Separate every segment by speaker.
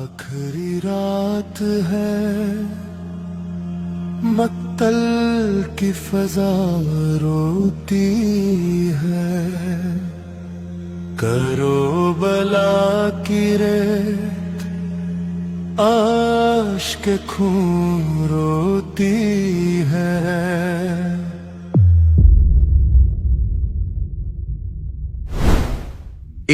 Speaker 1: आखिरी रात है, मक्तल की फजा रोती है, करो बला की रेत आश्क खून रोती है।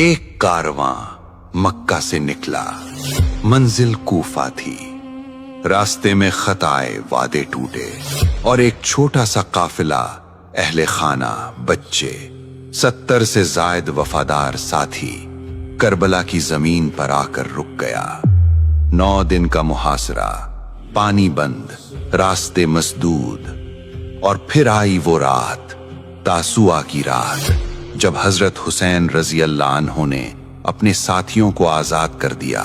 Speaker 2: एक कारवां मक्का से निकला, मंजिल कूफा थी। रास्ते में खताए वादे टूटे और एक छोटा सा काफिला अहले खाना, बच्चे, 70 से जायद वफादार साथी करबला की जमीन पर आकर रुक गया। 9 दिन का मुहासरा, पानी बंद, रास्ते मसदूद, और फिर आई वो रात, तासुआ की रात, जब हजरत हुसैन रजी अल्लाह अन्हु ने अपने साथियों को आजाद कर दिया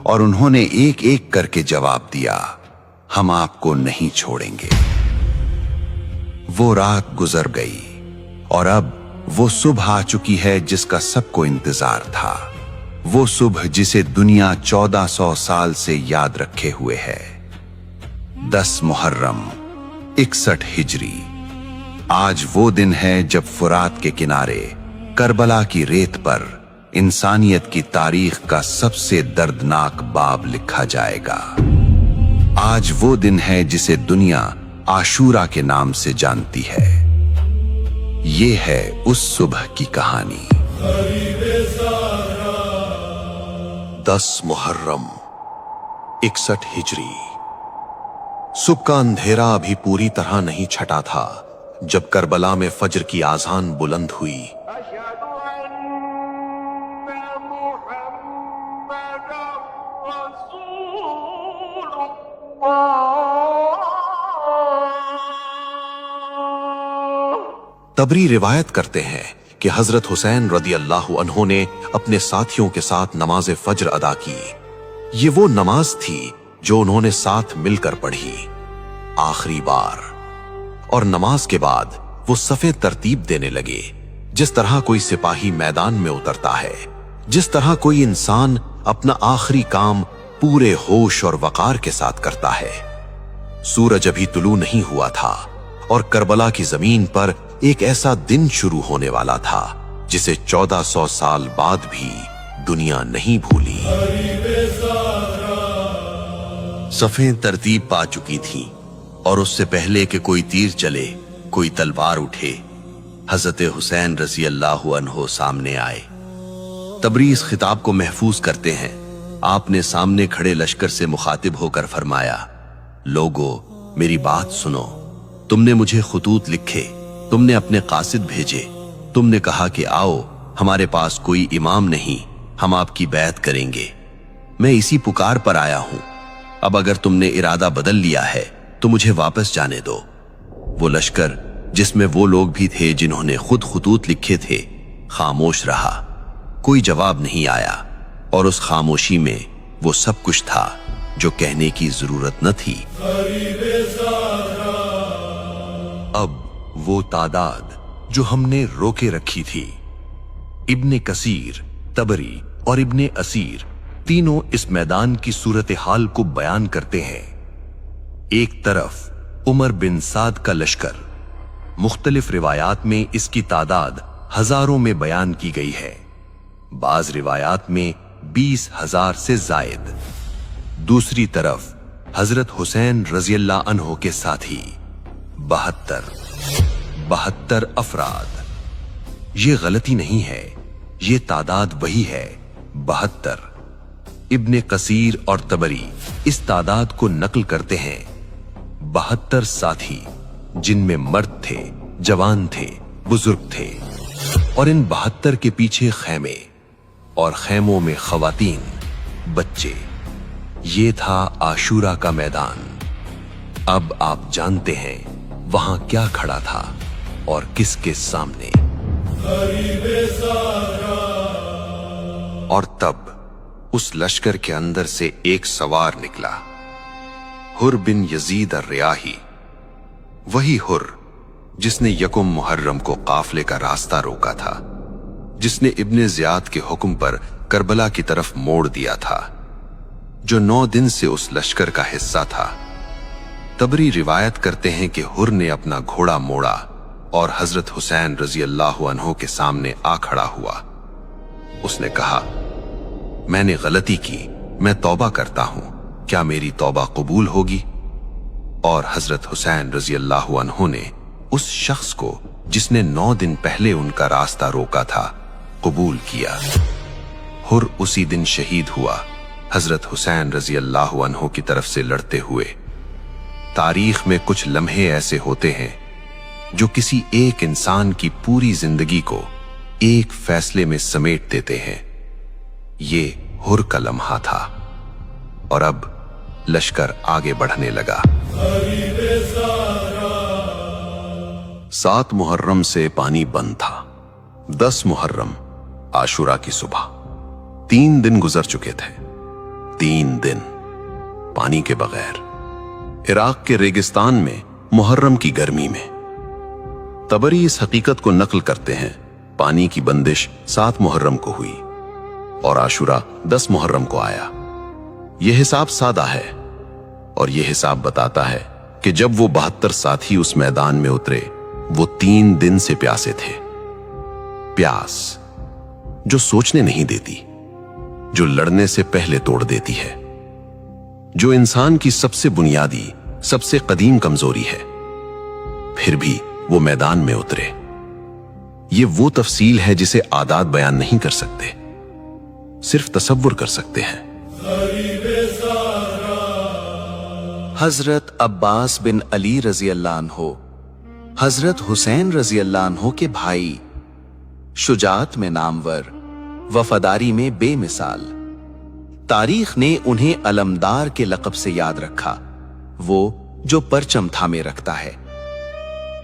Speaker 2: और उन्होंने एक एक करके जवाब दिया, हम आपको नहीं छोड़ेंगे। वो रात गुजर गई और अब वो सुबह आ चुकी है जिसका सबको इंतजार था। वो सुबह जिसे दुनिया 1400 साल से याद रखे हुए है। 10 मुहर्रम 61 हिजरी। आज वो दिन है जब फुरात के किनारे करबला की रेत पर इंसानियत की तारीख का सबसे दर्दनाक बाब लिखा जाएगा। आज वो दिन है जिसे दुनिया आशूरा के नाम से जानती है। ये है उस सुबह की कहानी। 10 मुहर्रम 61 हिजरी। सुबह का अंधेरा अभी पूरी तरह नहीं छटा था जब करबला में फज्र की आजान बुलंद हुई। तबरी रिवायत करते हैं कि हजरत हुसैन रदी अल्लाह अन्हु ने अपने साथियों के साथ नमाज फज्र अदा की। ये वो नमाज थी जो उन्होंने साथ मिलकर पढ़ी आखिरी बार। और नमाज के बाद वो सफे तरतीब देने लगे, जिस तरह कोई सिपाही मैदान में उतरता है, जिस तरह कोई इंसान अपना आखिरी काम पूरे होश और वकार के साथ करता है। सूरज अभी तुलू नहीं हुआ था और करबला की जमीन पर एक ऐसा दिन शुरू होने वाला था जिसे 1400 साल बाद भी दुनिया नहीं भूली। सफें तरतीब पा चुकी थीं और उससे पहले कि कोई तीर चले, कोई तलवार उठे, हजरत हुसैन रजी अल्लाह अन्हु सामने आए। तबरी इस खिताब को महफूज करते हैं। आपने सामने खड़े लश्कर से मुखातिब होकर फरमाया, लोगो मेरी बात सुनो। तुमने मुझे खुतूत लिखे, तुमने अपने कासिद भेजे, तुमने कहा कि आओ, हमारे पास कोई इमाम नहीं, हम आपकी बैत करेंगे। मैं इसी पुकार पर आया हूं। अब अगर तुमने इरादा बदल लिया है तो मुझे वापस जाने दो। वो लश्कर जिसमें वो लोग भी थे जिन्होंने खुद खुतूत लिखे थे, खामोश रहा। कोई जवाब नहीं आया और उस खामोशी में वो सब कुछ था जो कहने की जरूरत न थी। अब वो तादाद जो हमने रोके रखी थी। इब्ने कसीर, तबरी और इब्ने असीर तीनों इस मैदान की सूरत हाल को बयान करते हैं। एक तरफ उमर बिन साद का लश्कर, मुख्तलिफ रिवायात में इसकी तादाद हजारों में बयान की गई है, बाज रिवायात में 20,000 से जायद। दूसरी तरफ हजरत हुसैन रजी अल्लाह अन्हु के साथी 72 अफराद। ये गलती नहीं है, ये तादाद वही है, 72। इब्ने कसीर और तबरी इस तादाद को नकल करते हैं। 72 साथी जिनमें मर्द थे, जवान थे, बुजुर्ग थे, और इन 72 के पीछे खैमे और खैमों में खवातीन, बच्चे। ये था आशूरा का मैदान। अब आप जानते हैं वहां क्या खड़ा था और किसके सामने। और तब उस लश्कर के अंदर से एक सवार निकला, हुर बिन यजीद अर्रियाही। वही हुर जिसने यकुम मुहर्रम को काफले का रास्ता रोका था, जिसने इब्ने ज़ियाद के हुक्म पर करबला की तरफ मोड़ दिया था।
Speaker 3: जो 9 दिन से उस लश्कर का हिस्सा था। तबरी रिवायत करते हैं कि हुर ने अपना घोड़ा मोड़ा और हजरत हुसैन रजी अल्लाह अन्हो के सामने आ खड़ा हुआ। उसने कहा, मैंने गलती की, मैं तौबा करता हूं, क्या मेरी तौबा कबूल होगी? और हजरत हुसैन रजी अल्लाह अन्हो ने उस शख्स को जिसने 9 दिन पहले उनका रास्ता रोका था कबूल किया। हुर उसी दिन शहीद हुआ, हजरत हुसैन रजी अल्लाह अन्हो की तरफ से लड़ते हुए। तारीख में कुछ लम्हे ऐसे होते हैं जो किसी एक इंसान की पूरी जिंदगी को एक फैसले में समेट देते हैं। ये हुर का लम्हा था और अब लश्कर आगे बढ़ने लगा। 7 मुहर्रम से पानी बंद था। 10 मुहर्रम आशुरा की सुबह। 3 दिन गुजर चुके थे। 3 दिन पानी के बगैर। इराक के रेगिस्तान में मुहर्रम की गर्मी में। तबरी इस हकीकत को नकल करते हैं, पानी की बंदिश 7 मुहर्रम को हुई और आशुरा 10 मुहर्रम को आया। यह हिसाब सादा है और यह हिसाब बताता है कि जब वो 72 साथी उस मैदान में उतरे, वो 3 दिन से प्यासे थे। प्यास जो सोचने नहीं देती, जो लड़ने से पहले तोड़ देती है, जो इंसान की सबसे बुनियादी, सबसे कदीम कमजोरी है। फिर भी वो मैदान में उतरे। ये वो तफसील है जिसे आदात बयान नहीं कर सकते, सिर्फ तसव्वुर कर सकते हैं।
Speaker 4: हजरत अब्बास बिन अली रजी अल्लाह अन्हो हजरत हुसैन रजी अल्लाह अन्हो के भाई, शुजात में नामवर, वफादारी में बेमिसाल। तारीख ने उन्हें अलमदार के लक़ब से याद रखा, वो जो परचम थामे रखता है।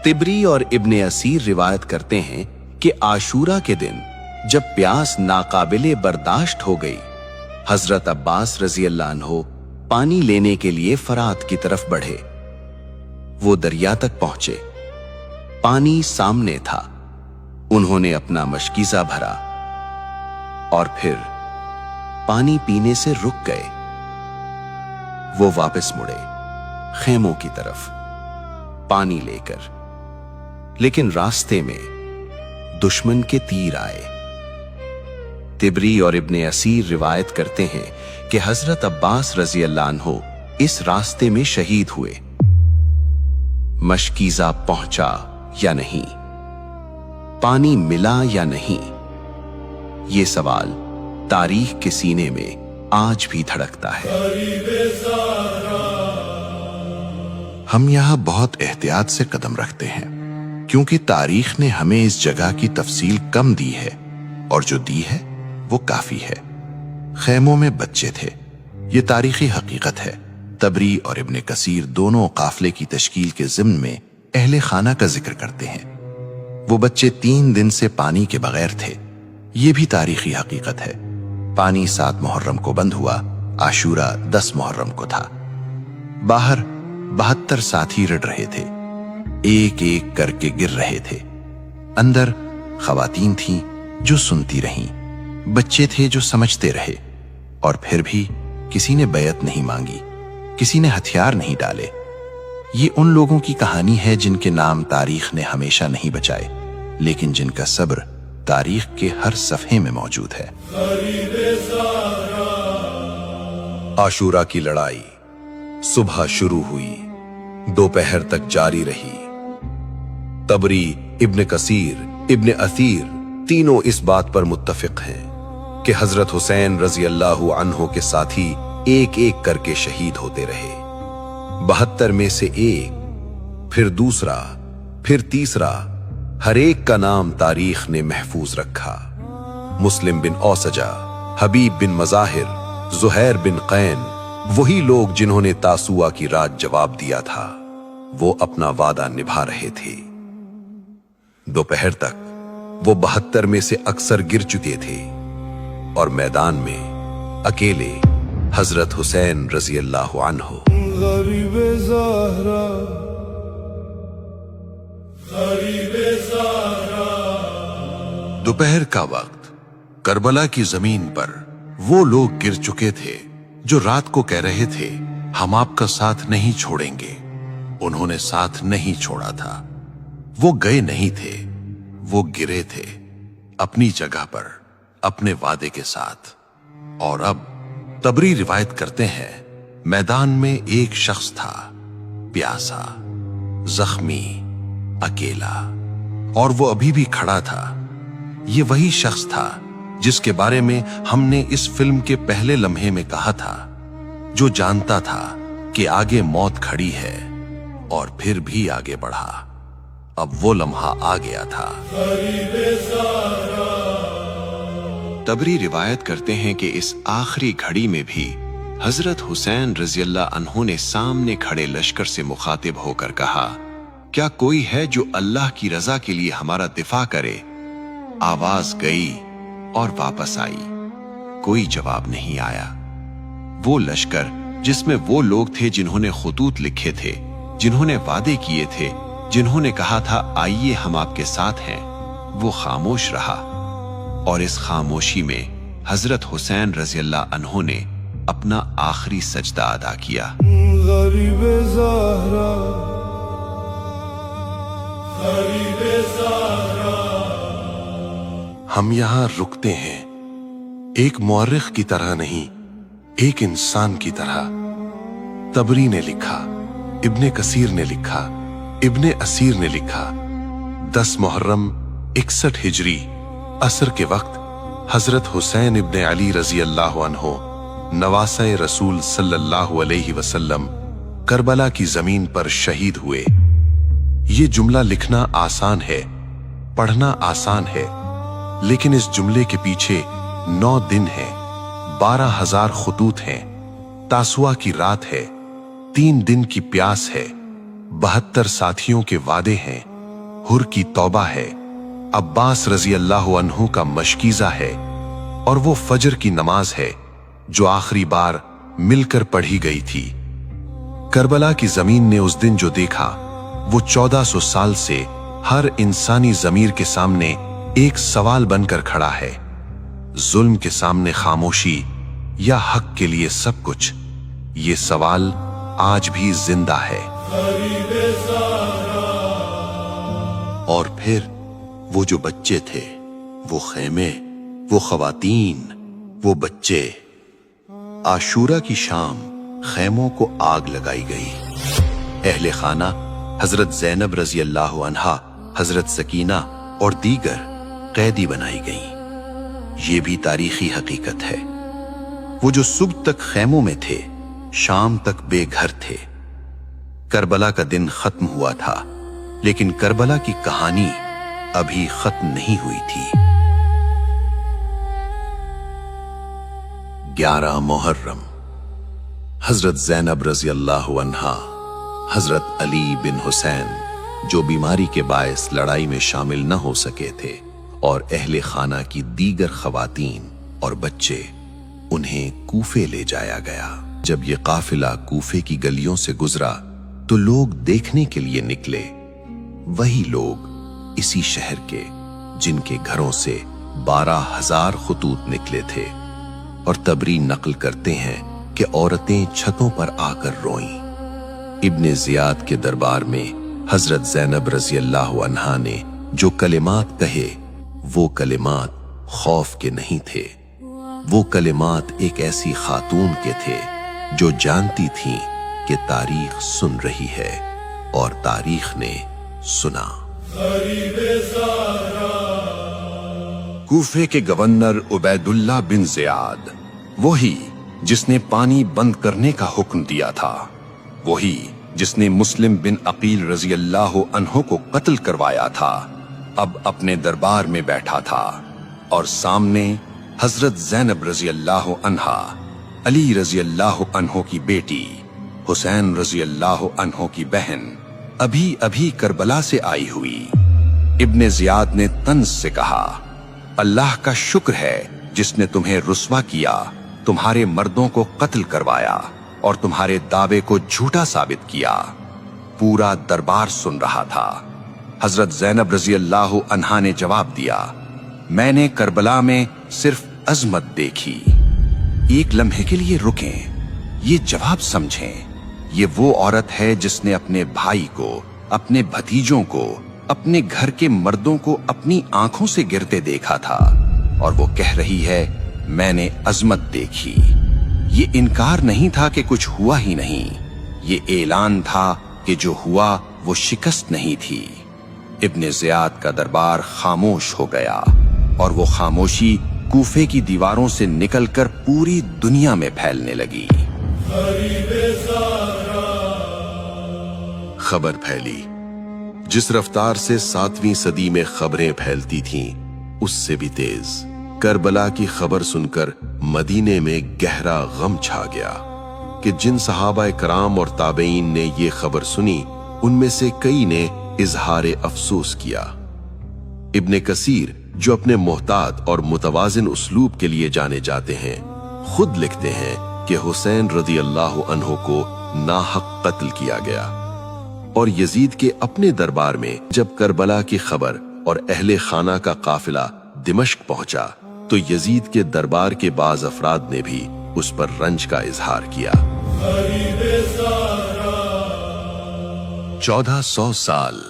Speaker 4: तिबरी और इब्ने असीर रिवायत करते हैं कि आशूरा के दिन जब प्यास नाकाबिले बर्दाश्त हो गई, हजरत अब्बास रजी अल्लाह अन्हो पानी लेने के लिए फरात की तरफ बढ़े। वो दरिया तक पहुंचे। पानी सामने था। उन्होंने अपना मशकीज़ा भरा और फिर पानी पीने से रुक गए। वो वापस मुड़े खेमों की तरफ पानी लेकर, लेकिन रास्ते में दुश्मन के तीर आए। तिबरी और इब्ने असीर रिवायत करते हैं कि हजरत अब्बास रजी अल्लाह अन्हो इस रास्ते में शहीद हुए। मशकीज़ा पहुंचा या नहीं, पानी मिला या नहीं, ये सवाल तारीख के सीने में आज भी धड़कता है।
Speaker 2: हम यहां बहुत एहतियात से कदम रखते हैं, क्योंकि तारीख ने हमें इस जगह की तफसील कम दी है और जो दी है वो काफी है। खेमों में बच्चे थे, ये तारीखी हकीकत है। तबरी और इब्ने कसीर दोनों काफले की तश्कील के ज़िम्न में अहले खाना का जिक्र करते हैं। वो बच्चे 3 दिन से पानी के बगैर थे, ये भी तारीखी हकीकत है। पानी 7 मुहर्रम को बंद हुआ, आशूरा 10 मुहर्रम को था। बाहर 72 साथी रड़ रहे थे, एक एक करके गिर रहे थे। अंदर खवातीन थीं जो सुनती रहीं, बच्चे थे जो समझते रहे, और फिर भी किसी ने बैत नहीं मांगी, किसी ने हथियार नहीं डाले। ये उन लोगों की कहानी है जिनके नाम तारीख ने हमेशा नहीं बचाए, लेकिन जिनका सब्र तारीख के हर सफ़े में मौजूद है।
Speaker 3: आशूरा की लड़ाई सुबह शुरू हुई, दोपहर तक जारी रही। तबरी, इब्ने कसीर, इब्ने असीर तीनों इस बात पर मुत्तफिक हैं कि हजरत हुसैन रजी अल्लाह अन्हो के साथी एक एक करके शहीद होते रहे। 72 में से एक, फिर दूसरा, फिर तीसरा, हर एक का नाम तारीख ने महफूज रखा। मुस्लिम बिन औसजा, हबीब बिन मज़ाहिर, ज़ुहैर बिन कैन, वही लोग जिन्होंने तासुआ की रात जवाब दिया था, वो अपना वादा निभा रहे थे। दोपहर तक वो 72 में से अक्सर गिर चुके थे और मैदान में अकेले हजरत हुसैन रजी अल्लाह अन्हो।
Speaker 1: गरीबे ज़हरा, गरीबे ज़हरा।
Speaker 2: दोपहर का वक्त करबला की जमीन पर वो लोग गिर चुके थे
Speaker 3: जो रात को कह रहे थे हम आपका साथ नहीं छोड़ेंगे, उन्होंने साथ नहीं छोड़ा था। वो गए नहीं थे, वो गिरे थे अपनी जगह पर अपने वादे के साथ। और अब तबरी रिवायत करते हैं, मैदान में एक शख्स था, प्यासा, जख्मी, अकेला, और वो अभी भी खड़ा था। ये वही शख्स था जिसके बारे में हमने इस फिल्म के पहले लम्हे में कहा था, जो जानता था कि आगे मौत खड़ी है और फिर भी आगे बढ़ा। अब वो लम्हा आ गया था।
Speaker 4: तबरी रिवायत करते हैं कि इस आखिरी घड़ी में भी हजरत हुसैन रज़ियल्लाहु अन्हु ने सामने खड़े लश्कर से मुखातिब होकर कहा, क्या कोई है जो अल्लाह की रजा के लिए हमारा दिफा करे? आवाज गई और वापस आई, कोई जवाब नहीं आया। वो लश्कर जिसमें वो लोग थे जिन्होंने खुतूत लिखे थे, जिन्होंने वादे किए थे, जिन्होंने कहा था आइए हम आपके साथ हैं, वो खामोश रहा। और इस खामोशी में हजरत हुसैन रज़ियल्लाहु अन्हु ने अपना आखिरी सजदा अदा किया।
Speaker 1: गरीबे ज़हरा, गरीबे ज़हरा।
Speaker 3: हम यहां रुकते हैं, एक मुअर्रिख की तरह नहीं, एक इंसान की तरह। तबरी ने लिखा, इब्ने कसीर ने लिखा, इब्ने असीर ने लिखा, 10 मुहर्रम 61 हिजरी असर के वक्त हजरत हुसैन इब्ने अली रज़ियल्लाहु अन्हु नवासे रसूल सल्लल्लाहु अलैहि वसल्लम करबला की जमीन पर शहीद हुए। ये जुमला लिखना आसान है, पढ़ना आसान है, लेकिन इस जुमले के पीछे 9 दिन हैं, 12,000 खुतूत हैं, तासुआ की रात है, 3 दिन की प्यास है, 72 साथियों के वादे हैं, हुर की तौबा है, अब्बास रज़ियल्लाहु अन्हु का मशकीज़ा है, और वो फजर की नमाज है जो आखिरी बार मिलकर पढ़ी गई थी। करबला की जमीन ने उस दिन जो देखा, वो 1400 साल से हर इंसानी ज़मीर के सामने एक सवाल बनकर खड़ा है। जुल्म के सामने खामोशी या हक के लिए सब कुछ, ये सवाल आज भी जिंदा है।
Speaker 2: और फिर वो जो बच्चे थे, वो खेमे, वो खवातीन, वो बच्चे। आशूरा की शाम खेमों को आग लगाई गई। अहले खाना हजरत ज़ैनब रज़ियल्लाहु अन्हा, हजरत सकीना और दीगर कैदी बनाई गईं। ये भी तारीखी हकीकत है। वो जो सुबह तक खेमों में थे, शाम तक बेघर थे। करबला का दिन खत्म हुआ था, लेकिन करबला की कहानी अभी खत्म नहीं हुई थी। 11 मुहर्रम हजरत ज़ैनब रज़ियल्लाहु अन्हा, हजरत अली बिन हुसैन, जो बीमारी के बायस लड़ाई में शामिल न हो सके थे, और अहले खाना की दीगर खवातीन और बच्चे, उन्हें कूफे ले जाया गया। जब ये काफिला कूफे की गलियों से गुजरा तो लोग देखने के लिए निकले। वही लोग इसी शहर के जिनके घरों से 12,000 खुतूत निकले थे। और तबरी नकल करते हैं कि औरतें छतों पर आकर रोईं। इब्ने ज़ियाद के दरबार में हजरत ज़ैनब रज़ियल्लाहु अन्हा ने जो कलिमात कहे, वो कलिमात खौफ के नहीं थे। वो कलिमात एक ऐसी खातून के थे जो जानती थीं कि तारीख सुन रही है, और तारीख ने सुना। कूफे के गवर्नर उबैदुल्लाह बिन ज़ियाद, वही जिसने पानी बंद करने का हुक्म दिया था, वही जिसने मुस्लिम बिन अकील रज़ियल्लाहु अन्हु को कत्ल करवाया था, अब अपने दरबार में बैठा था। और सामने हजरत ज़ैनब रज़ियल्लाहु अन्हा, अली रज़ियल्लाहु अन्हु की बेटी, हुसैन रज़ियल्लाहु अन्हु की बहन, अभी अभी करबला से आई हुई। इब्ने ज़ियाद ने तंज से कहा, अल्लाह का शुक्र है जिसने तुम्हें रुस्वा किया, तुम्हारे मर्दों को कत्ल करवाया और तुम्हारे दावे को झूठा साबित किया। पूरा दरबार सुन रहा था। हजरत ज़ैनब रज़ियल्लाहु अन्हा ने जवाब दिया, मैंने करबला में सिर्फ अजमत देखी। एक लम्हे के लिए रुकें, ये जवाब समझें, ये वो औरत है जिसने अपने भाई को, अपने भतीजों को, अपने घर के मर्दों को अपनी आंखों से गिरते देखा था, और वो कह रही है मैंने अजमत देखी। ये इनकार नहीं था कि कुछ हुआ ही नहीं, ये ऐलान था कि जो हुआ वो शिकस्त नहीं थी। इब्ने ज़ियाद का दरबार खामोश हो गया, और वो खामोशी कूफे की दीवारों से निकलकर पूरी दुनिया में फैलने लगी।
Speaker 3: खबर फैली। जिस रफ्तार से 7वीं सदी में खबरें फैलती थीं, उससे भी तेज। करबला की खबर सुनकर मदीने में गहरा गम छा गया कि जिन सहाबा कराम और ताबईन ने ये खबर सुनी, उनमें से कई ने इजहार अफसोस किया। इब्ने कसीर, जो अपने मोहतात और मुतवाजिन उसलूब के लिए जाने जाते हैं, खुद लिखते हैं कि हुसैन रज़ी अल्लाह अन्हु को नाहक कत्ल किया गया। और यजीद के अपने दरबार में जब करबला की खबर और अहले खाना का काफिला दिमश्क पहुंचा, तो यजीद के दरबार के बाज अफराद ने भी उस पर रंज का इजहार किया। 1400 साल,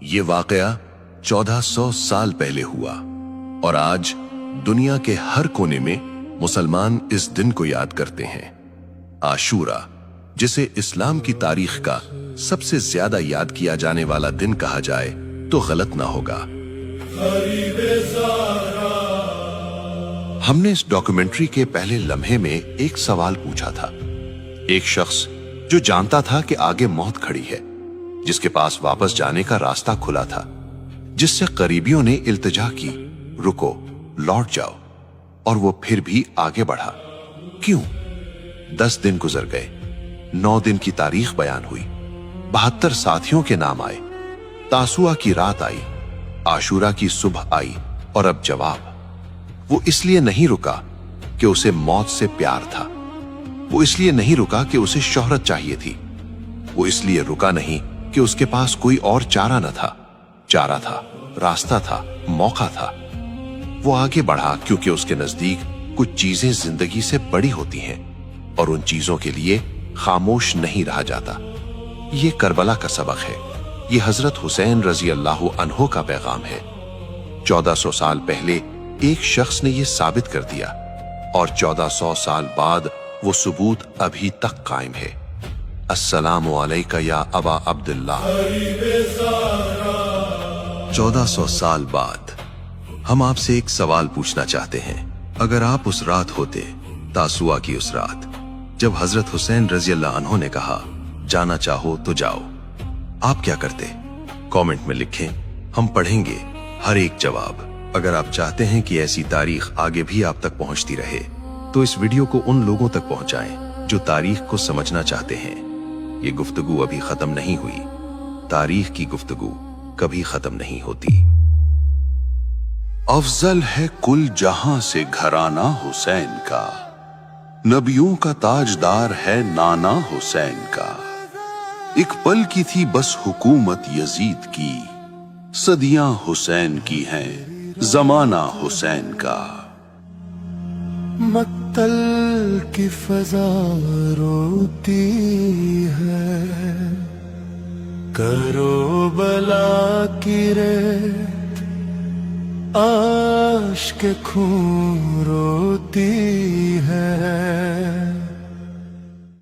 Speaker 3: ये वाकया 1400 साल पहले हुआ, और आज दुनिया के हर कोने में मुसलमान इस दिन को याद करते हैं। आशूरा, जिसे इस्लाम की तारीख का सबसे ज्यादा याद किया जाने वाला दिन कहा जाए तो गलत ना होगा।
Speaker 2: हमने इस डॉक्यूमेंट्री के पहले लम्हे में एक सवाल पूछा था। एक शख्स जो जानता था कि आगे मौत खड़ी है, जिसके पास वापस जाने का रास्ता खुला था, जिससे करीबियों ने इल्तिजा की, रुको, लौट जाओ, और वो फिर भी आगे बढ़ा। क्यों? 10 दिन गुजर गए, 9 दिन की तारीख बयान हुई, 72 साथियों के नाम आए, तासुआ की रात आई, आशूरा की सुबह आई, और अब जवाब। वो इसलिए नहीं रुका कि उसे मौत से प्यार था, वो इसलिए नहीं रुका कि उसे शोहरत चाहिए थी, वो इसलिए रुका नहीं कि उसके पास कोई और चारा न था। चारा था, रास्ता था, मौका था। वो आगे बढ़ा क्योंकि उसके नजदीक कुछ चीजें जिंदगी से बड़ी होती हैं, और उन चीजों के लिए खामोश नहीं रहा जाता। ये करबला का सबक है, ये हजरत हुसैन रजी अल्लाह अन्हो का पैगाम है। 1400 साल पहले एक शख्स ने यह साबित कर दिया, और 1400 साल बाद वो सबूत अभी तक कायम है। अस्सलामु अलैका या अबा अब्दुल्लाह।
Speaker 3: 1400 साल बाद हम आपसे एक सवाल पूछना चाहते हैं। अगर आप उस रात होते, तासुआ की उस रात, जब हजरत हुसैन रजी अल्लाह अन्हो ने कहा जाना चाहो तो जाओ, आप क्या करते? कमेंट में लिखें, हम पढ़ेंगे हर एक जवाब। अगर आप चाहते हैं कि ऐसी तारीख आगे भी आप तक पहुंचती रहे, तो इस वीडियो को उन लोगों तक पहुंचाएं जो तारीख को समझना चाहते हैं। ये गुफ्तगू अभी खत्म नहीं हुई, तारीख की गुफ्तगू कभी खत्म नहीं होती।
Speaker 2: अफजल है कुल जहां से घराना हुसैन का, नबियों का ताजदार है नाना हुसैन का। एक पल की थी बस हुकूमत यजीद की, सदियां हुसैन की हैं, जमाना हुसैन का।
Speaker 1: मक्तल की फजा रोती है, करो बला की रे आश के खून रोती है।